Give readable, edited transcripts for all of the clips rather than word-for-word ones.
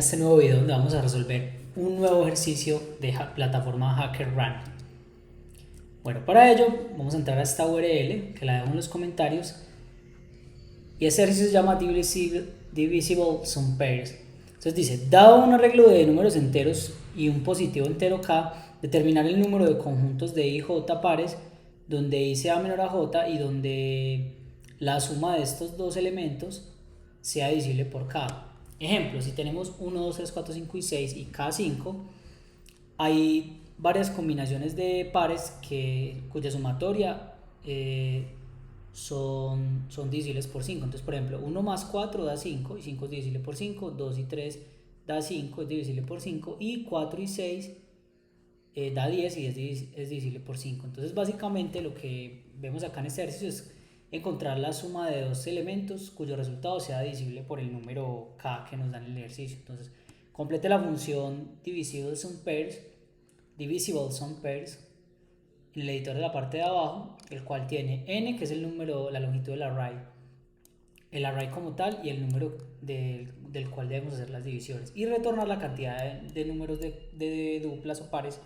En este nuevo video donde vamos a resolver un nuevo ejercicio de plataforma HackerRank. Bueno, para ello vamos a entrar a esta URL que la dejo en los comentarios y este ejercicio se llama Divisible Sum Pairs. Entonces dice, dado un arreglo de números enteros y un positivo entero k, determinar el número de conjuntos de i y j pares donde i sea menor a j y donde la suma de estos dos elementos sea divisible por k. Ejemplo, si tenemos 1, 2, 3, 4, 5 y 6 y K5, hay varias combinaciones de pares cuya sumatoria son divisibles por 5. Entonces, por ejemplo, 1 más 4 da 5 y 5 es divisible por 5, 2 y 3 da 5, es divisible por 5 y 4 y 6 da 10 y es divisible por 5. Entonces, básicamente lo que vemos acá en este ejercicio es encontrar la suma de dos elementos cuyo resultado sea divisible por el número k que nos dan en el ejercicio. Entonces, complete la función divisible sum pairs en el editor de la parte de abajo, el cual tiene n, que es el número, la longitud del array, el array como tal y el número del cual debemos hacer las divisiones, y retornar la cantidad de números de duplas o pares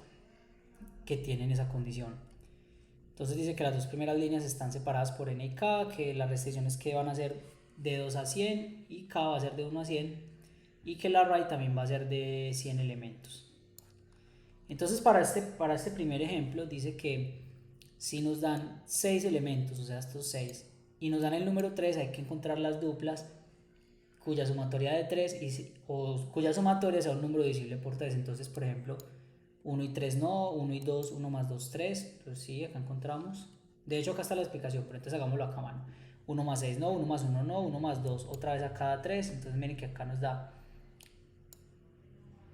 que tienen esa condición. Entonces dice que las dos primeras líneas están separadas por n y k, que las restricciones que van a ser de 2 a 100 y k va a ser de 1 a 100, y que el array también va a ser de 100 elementos. Entonces para este primer ejemplo dice que si nos dan 6 elementos, o sea estos 6, y nos dan el número 3, hay que encontrar las duplas cuya sumatoria de 3 o cuya sumatoria sea un número divisible por 3. Entonces, por ejemplo, 1 y 3 no, 1 y 2, 1 más 2, 3. Entonces sí, acá encontramos. De hecho, acá está la explicación, pero entonces hagámoslo acá a mano. 1 más 6 no, 1 más 1 no, 1 más 2 otra vez a cada 3. Entonces miren que acá nos da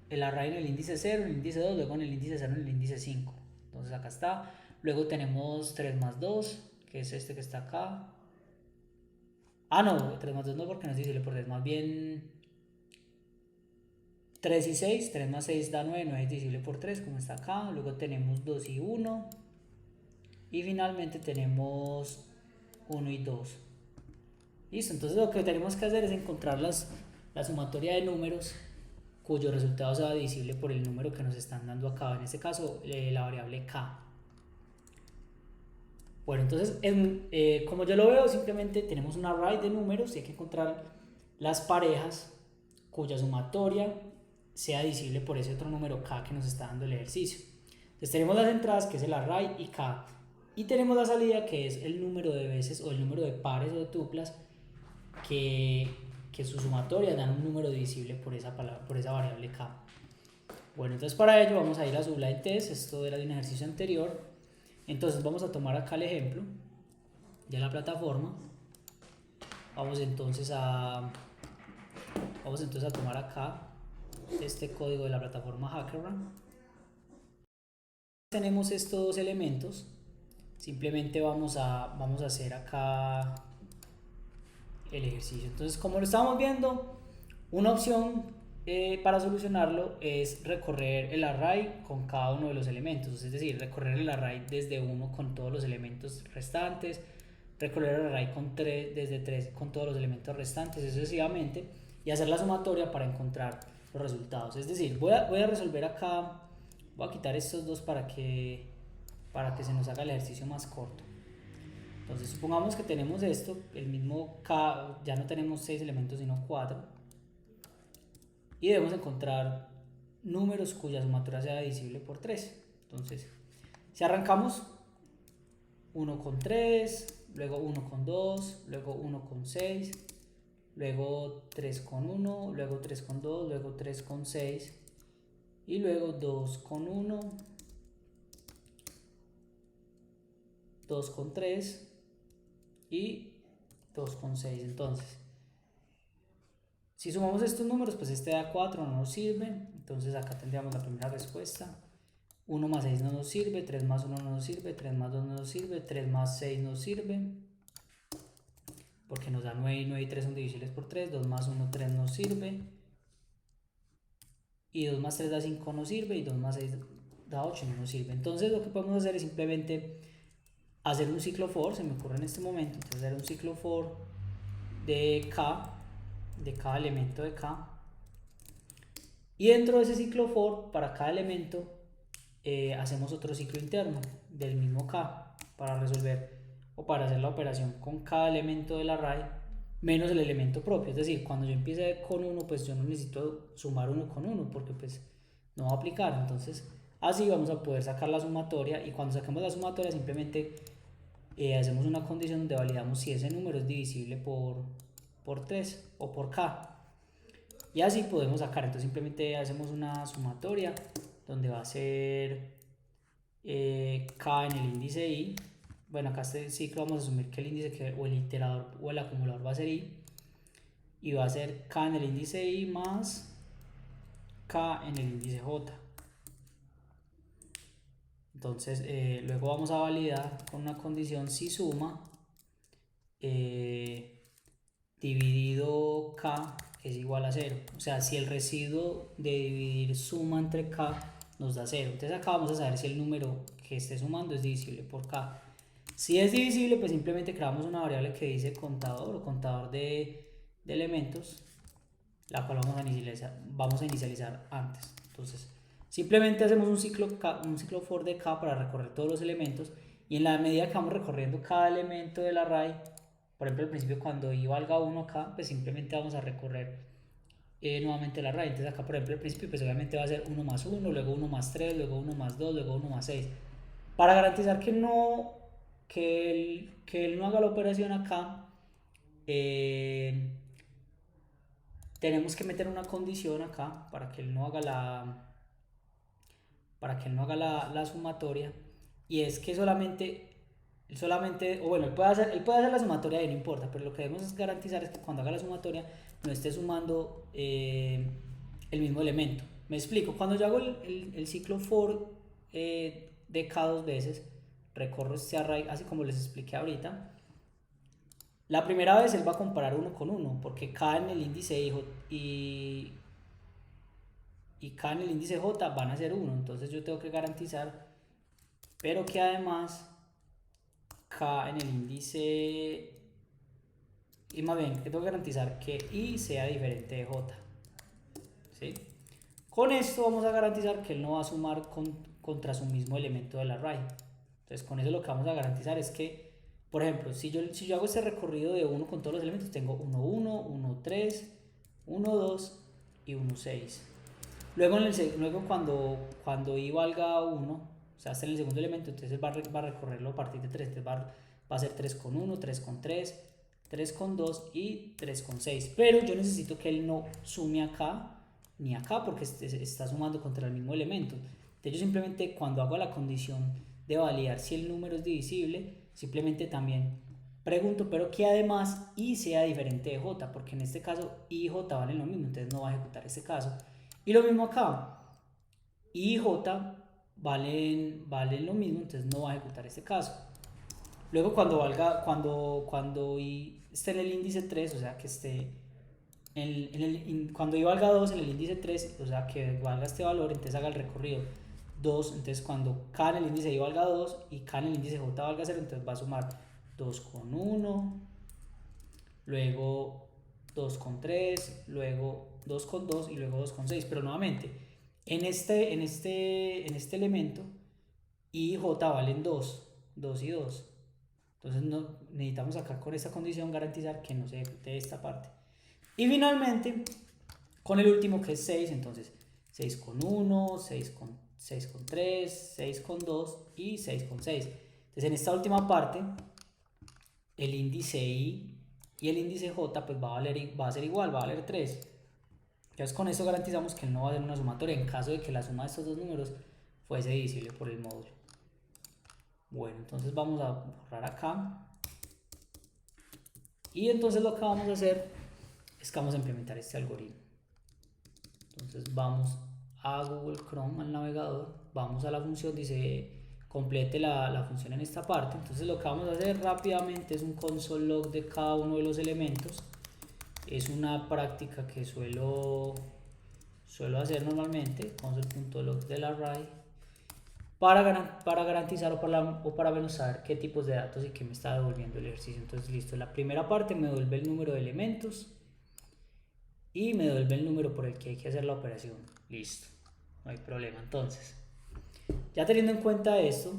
el array en el índice 0, en el índice 2, luego en el índice 0, en el índice 5. Entonces acá está. Luego tenemos 3 más 2, que es este que está acá. Ah, no, 3 más 2 no, porque no es divisible por 3, más bien 3 y 6, 3 más 6 da 9, 9 es divisible por 3, como está acá. Luego tenemos 2 y 1. Y finalmente tenemos 1 y 2. Listo, entonces lo que tenemos que hacer es encontrar la sumatoria de números cuyo resultado sea divisible por el número que nos están dando acá, en este caso la variable k. Bueno, entonces como yo lo veo, simplemente tenemos un array de números y hay que encontrar las parejas cuya sumatoria sea divisible por ese otro número k que nos está dando el ejercicio. Entonces tenemos las entradas, que es el array y k, y tenemos la salida, que es el número de veces o el número de pares o de tuplas que su sumatoria dan un número divisible por esa variable k. Bueno, entonces para ello vamos a ir a Sublime Test. Esto era de un ejercicio anterior. Entonces vamos a tomar acá el ejemplo de la plataforma. Vamos entonces a tomar acá este código de la plataforma HackerRank. Tenemos estos dos elementos. Simplemente vamos a hacer acá el ejercicio. Entonces, como lo estamos viendo, una opción para solucionarlo es recorrer el array con cada uno de los elementos, es decir, recorrer el array desde 1 con todos los elementos restantes, recorrer el array desde 3 con todos los elementos restantes, sucesivamente, y hacer la sumatoria para encontrar los resultados. Es decir, voy a resolver acá, voy a quitar estos dos para que se nos haga el ejercicio más corto. Entonces supongamos que tenemos esto, el mismo k, ya no tenemos 6 elementos sino 4, y debemos encontrar números cuya sumatoria sea divisible por 3. Entonces, si arrancamos 1 con 3, luego 1 con 2, luego 1 con 6, luego 3 con 1, luego 3 con 2, luego 3 con 6, y luego 2 con 1, 2 con 3 y 2 con 6. Entonces, si sumamos estos números, pues este da 4, no nos sirve. Entonces acá tendríamos la primera respuesta. 1 más 6 no nos sirve, 3 más 1 no nos sirve, 3 más 2 no nos sirve, 3 más 6 nos sirve, porque nos da 9 y 9 y 3 son divisibles por 3, 2 más 1, 3 nos sirve, y 2 más 3 da 5 no sirve, y 2 más 6 da 8 no nos sirve. Entonces lo que podemos hacer es simplemente hacer un ciclo for, se me ocurre en este momento, entonces hacer un ciclo for de k, de cada elemento de k, Y dentro de ese ciclo for, para cada elemento, hacemos otro ciclo interno del mismo k para resolver o para hacer la operación con cada elemento del array menos el elemento propio. Es decir, cuando yo empiece con 1, pues yo no necesito sumar 1 con 1 porque pues no va a aplicar. Entonces así vamos a poder sacar la sumatoria, y cuando saquemos la sumatoria simplemente hacemos una condición donde validamos si ese número es divisible por 3 o por k. Y así podemos sacar. Entonces simplemente hacemos una sumatoria donde va a ser k en el índice i. Bueno, acá este ciclo vamos a asumir que el índice o el iterador o el acumulador va a ser i, y va a ser k en el índice i más k en el índice j. Entonces luego vamos a validar con una condición si suma dividido k es igual a 0. O sea, si el residuo de dividir suma entre k nos da 0. Entonces acá vamos a saber si el número que esté sumando es divisible por k. Si es divisible, pues simplemente creamos una variable que dice contador o contador de elementos, la cual vamos a inicializar antes. Entonces simplemente hacemos un ciclo for de k para recorrer todos los elementos, y en la medida que vamos recorriendo cada elemento del array, por ejemplo al principio cuando i valga 1 acá, pues simplemente vamos a recorrer nuevamente el array. Entonces acá por ejemplo al principio pues obviamente va a ser 1 más 1, luego 1 más 3, luego 1 más 2, luego 1 más 6. Para garantizar que él no haga la operación acá, tenemos que meter una condición acá para que él no haga la sumatoria, y es que solamente, o bueno, él puede hacer la sumatoria y no importa, pero lo que debemos garantizar es que cuando haga la sumatoria no esté sumando el mismo elemento. Me explico. Cuando yo hago el ciclo for de k dos veces, recorro este array así como les expliqué ahorita. La primera vez él va a comparar 1 con 1 porque k en el índice y k en el índice j van a ser 1. Entonces yo tengo que garantizar, pero que además k en el índice, y más bien que tengo que garantizar que i sea diferente de j. ¿Sí? Con esto vamos a garantizar que él no va a sumar contra su mismo elemento del array. Entonces con eso lo que vamos a garantizar es que, por ejemplo, si yo hago este recorrido de 1 con todos los elementos, tengo 1, 1, 1, 3, 1, 2 y 1, 6. Luego cuando i valga 1, o sea, este es el segundo elemento, entonces va a recorrerlo a partir de 3. Entonces va a ser 3 con 1, 3 con 3, 3 con 2 y 3 con 6. Pero yo necesito que él no sume acá ni acá porque está sumando contra el mismo elemento. Entonces yo simplemente cuando hago la condición de validar si el número es divisible, simplemente también pregunto, pero que además i sea diferente de j, porque en este caso i y j valen lo mismo, entonces no va a ejecutar este caso. Y lo mismo acá, i y j valen lo mismo, entonces no va a ejecutar este caso. Luego cuando i esté en el índice 3, o sea que esté cuando i valga 2 en el índice 3, o sea que valga este valor, entonces haga el recorrido 2. Entonces cuando k en el índice i valga 2 y k en el índice j valga 0, entonces va a sumar 2 con 1, luego 2 con 3, luego 2 con 2 y luego 2 con 6. Pero nuevamente, en este elemento i y j valen 2 y 2. Entonces necesitamos acá con esta condición garantizar que no se ejecute esta parte. Y finalmente, con el último que es 6, entonces 6 con 1, 6 con 3, 6 con 2 y 6 con 6. Entonces en esta última parte, el índice i y el índice j pues va a ser igual, va a valer 3. Entonces con eso garantizamos que él no va a hacer una sumatoria en caso de que la suma de estos dos números fuese divisible por el módulo. Bueno, entonces vamos a borrar acá. Y entonces lo que vamos a hacer es que vamos a implementar este algoritmo. Entonces vamos a Google Chrome, al navegador, vamos a la función, dice complete la función en esta parte. Entonces lo que vamos a hacer rápidamente es un console log de cada uno de los elementos. Es una práctica que suelo hacer normalmente, console.log del array, para garantizar o para menos saber qué tipos de datos y qué me está devolviendo el ejercicio. Entonces listo, la primera parte me devuelve el número de elementos. y me devuelve el número por el que hay que hacer la operación. Listo, no hay problema. Entonces, ya teniendo en cuenta esto,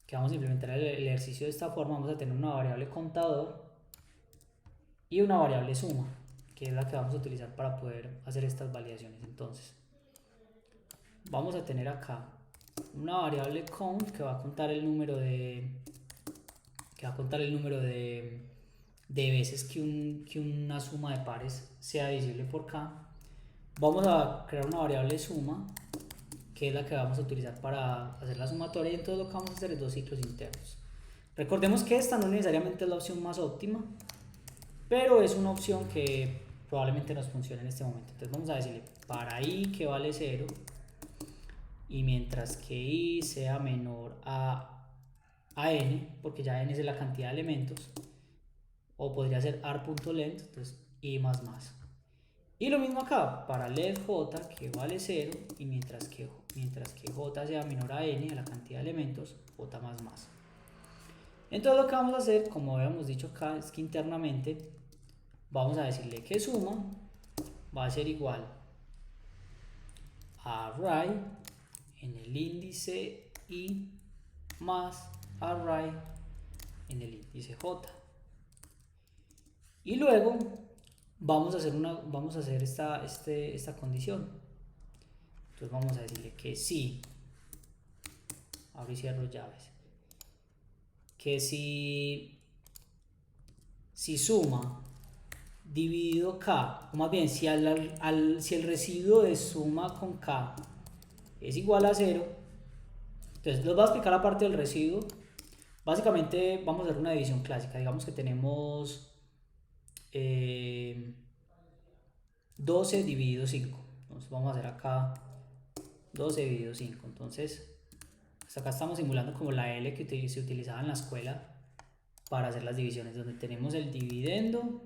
que vamos a implementar el ejercicio de esta forma, vamos a tener una variable contador y una variable suma, que es la que vamos a utilizar para poder hacer estas validaciones. Entonces, vamos a tener acá una variable count que va a contar el número de veces que una suma de pares sea divisible por k. Vamos a crear una variable suma, que es la que vamos a utilizar para hacer la sumatoria, y entonces lo que vamos a hacer es dos ciclos internos. Recordemos que esta no necesariamente es la opción más óptima, pero es una opción que probablemente nos funcione en este momento. Entonces vamos a decirle para i que vale 0, y mientras que i sea menor a n, porque ya n es la cantidad de elementos, o podría ser ar.length, entonces i más más. Y lo mismo acá, para let j que vale 0, y mientras que j sea menor a n, a la cantidad de elementos, j más más. Entonces lo que vamos a hacer, como habíamos dicho acá, es que internamente vamos a decirle que suma va a ser igual a array en el índice i más array en el índice j. Y luego vamos a hacer esta condición. Entonces vamos a decirle que si, abro y cierro llaves, que si suma dividido k, o más bien si el residuo de suma con k es igual a 0, entonces les voy a explicar la parte del residuo. Básicamente vamos a hacer una división clásica. Digamos que tenemos 12 dividido 5. Entonces vamos a hacer acá 12 dividido 5. Entonces, pues acá estamos simulando como la L que se utilizaba en la escuela para hacer las divisiones, donde tenemos el dividendo.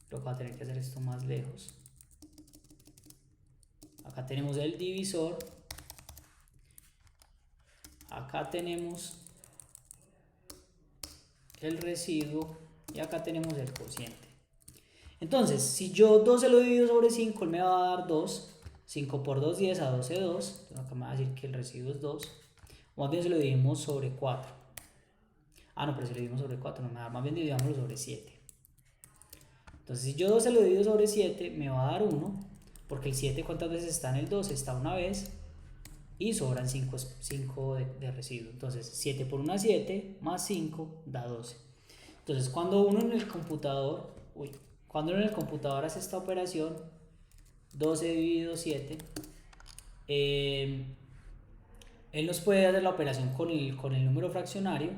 Creo que va a tener que hacer esto más lejos. Acá tenemos el divisor. Acá tenemos el residuo y acá tenemos el cociente. Entonces, si yo 12 lo divido sobre 5, él me va a dar 2. 5 por 2, 10, a 12, 2. Entonces acá me va a decir que el residuo es 2. O más bien si lo dividimos sobre 4. Ah, no, pero si lo dividimos sobre 4 no me da. Más bien dividámoslo sobre 7. Entonces, si yo 12 lo divido sobre 7, me va a dar 1. Porque el 7, ¿cuántas veces está en el 12? Está una vez. Y sobran 5 de residuo. Entonces, 7 por 1 es 7, más 5 da 12. Entonces, cuando uno en el computador hace esta operación, 12 dividido 7, él nos puede hacer la operación con el número fraccionario,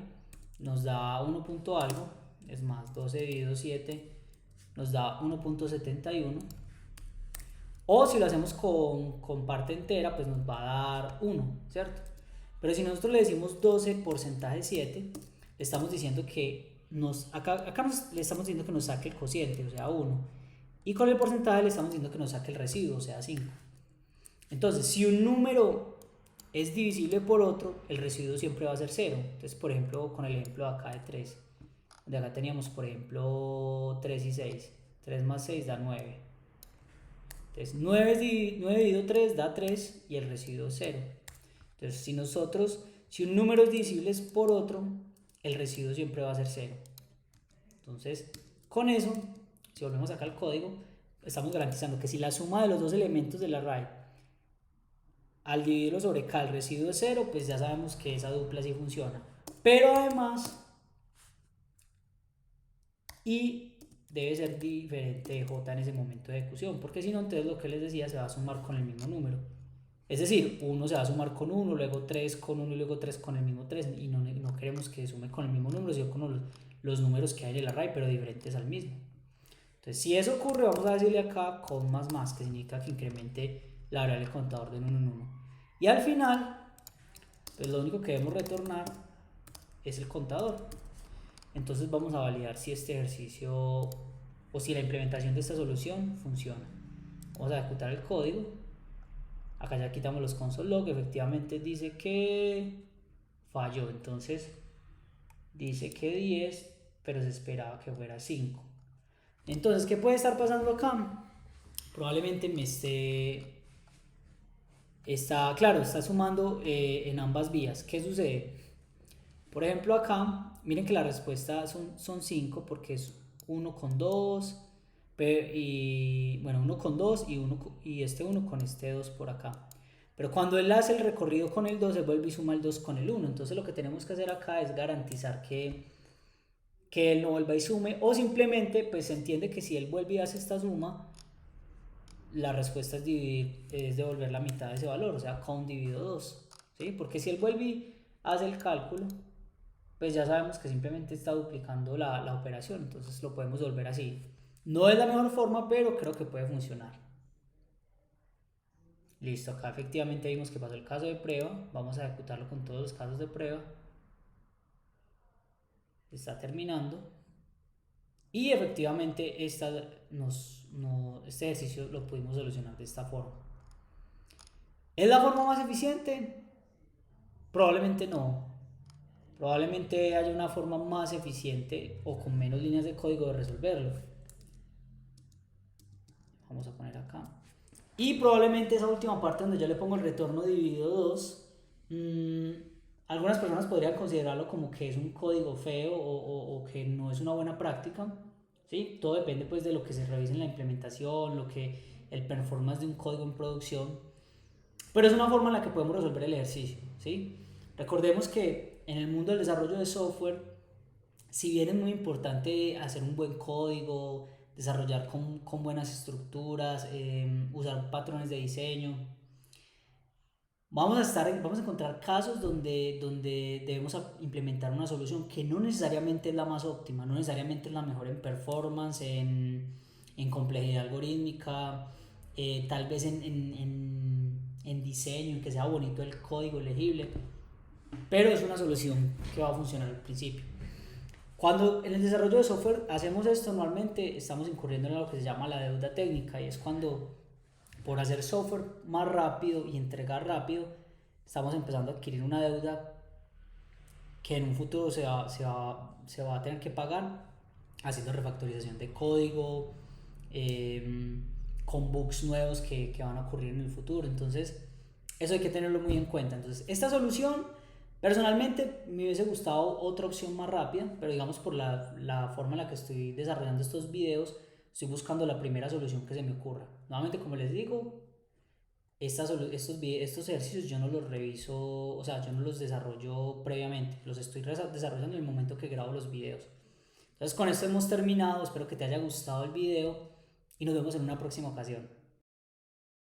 nos da 1 punto algo, es más, 12 dividido 7 nos da 1.71, o si lo hacemos con parte entera, pues nos va a dar 1, ¿cierto? Pero si nosotros le decimos 12 porcentaje 7, le estamos diciendo que le estamos diciendo que nos saque el cociente, o sea 1. Y con el porcentaje le estamos diciendo que nos saque el residuo, o sea 5. Entonces, si un número es divisible por otro, el residuo siempre va a ser 0. Entonces, por ejemplo, con el ejemplo de acá de 3. De acá teníamos, por ejemplo, 3 y 6. 3 más 6 da 9. Entonces, 9 dividido 3 da 3 y el residuo es 0. Entonces, si un número es divisible por otro, el residuo siempre va a ser 0. Entonces, con eso, si volvemos acá al código, estamos garantizando que si la suma de los dos elementos del array al dividirlo sobre k el residuo es 0, pues ya sabemos que esa dupla sí funciona. Pero además, y debe ser diferente de j en ese momento de ejecución, porque si no, entonces lo que les decía se va a sumar con el mismo número. Es decir, 1 se va a sumar con 1, luego 3 con 1 y luego 3 con el mismo 3, y no queremos que sume con el mismo número, sino con los números que hay en el array, pero diferentes al mismo. Entonces, si eso ocurre, vamos a decirle acá con más, que significa que incremente la variable contador de 1 en 1. Y al final, pues lo único que debemos retornar es el contador. Entonces vamos a validar si este ejercicio o si la implementación de esta solución funciona. Vamos a ejecutar el código. Acá ya quitamos los console log. Efectivamente dice que falló. Entonces dice que 10, pero se esperaba que fuera 5. Entonces, ¿qué puede estar pasando acá? Probablemente claro, está sumando en ambas vías. ¿Qué sucede? Por ejemplo, acá, miren que la respuesta son 5 porque es 1 con 2, y bueno, 1 con 2 y este 1 con este 2 por acá. Pero cuando él hace el recorrido con el 2, él vuelve y suma el 2 con el 1. Entonces lo que tenemos que hacer acá es garantizar que él no vuelva y sume, o simplemente pues se entiende que si él vuelve y hace esta suma, la respuesta es devolver la mitad de ese valor, o sea, count dividido 2, ¿sí? Porque si él vuelve y hace el cálculo, pues ya sabemos que simplemente está duplicando la operación, entonces lo podemos volver así. No es la mejor forma, pero creo que puede funcionar. Listo, acá efectivamente vimos que pasó el caso de prueba, vamos a ejecutarlo con todos los casos de prueba. Está terminando. Y efectivamente este ejercicio lo pudimos solucionar de esta forma. ¿Es la forma más eficiente? Probablemente no. Probablemente haya una forma más eficiente o con menos líneas de código de resolverlo. Vamos a poner acá. Y probablemente esa última parte donde yo le pongo el retorno dividido 2, algunas personas podrían considerarlo como que es un código feo o que no es una buena práctica. ¿Sí? Todo depende pues de lo que se revise en la implementación, el performance de un código en producción. Pero es una forma en la que podemos resolver el ejercicio. ¿Sí? Recordemos que en el mundo del desarrollo de software, si bien es muy importante hacer un buen código, desarrollar con buenas estructuras, usar patrones de diseño, vamos a encontrar casos donde debemos implementar una solución que no necesariamente es la más óptima, no necesariamente es la mejor en performance, en complejidad algorítmica, tal vez en diseño, en que sea bonito el código legible, pero es una solución que va a funcionar al principio. Cuando en el desarrollo de software hacemos esto, normalmente estamos incurriendo en lo que se llama la deuda técnica, y es cuando por hacer software más rápido y entregar rápido, estamos empezando a adquirir una deuda que en un futuro se va a tener que pagar haciendo refactorización de código, con bugs nuevos que van a ocurrir en el futuro. Entonces, eso hay que tenerlo muy en cuenta. Entonces, esta solución, personalmente, me hubiese gustado otra opción más rápida, pero digamos por la forma en la que estoy desarrollando estos videos, estoy buscando la primera solución que se me ocurra. Nuevamente, como les digo, estos ejercicios yo no los reviso, o sea, yo no los desarrollo previamente, los estoy desarrollando en el momento que grabo los videos. Entonces con esto hemos terminado, espero que te haya gustado el video y nos vemos en una próxima ocasión.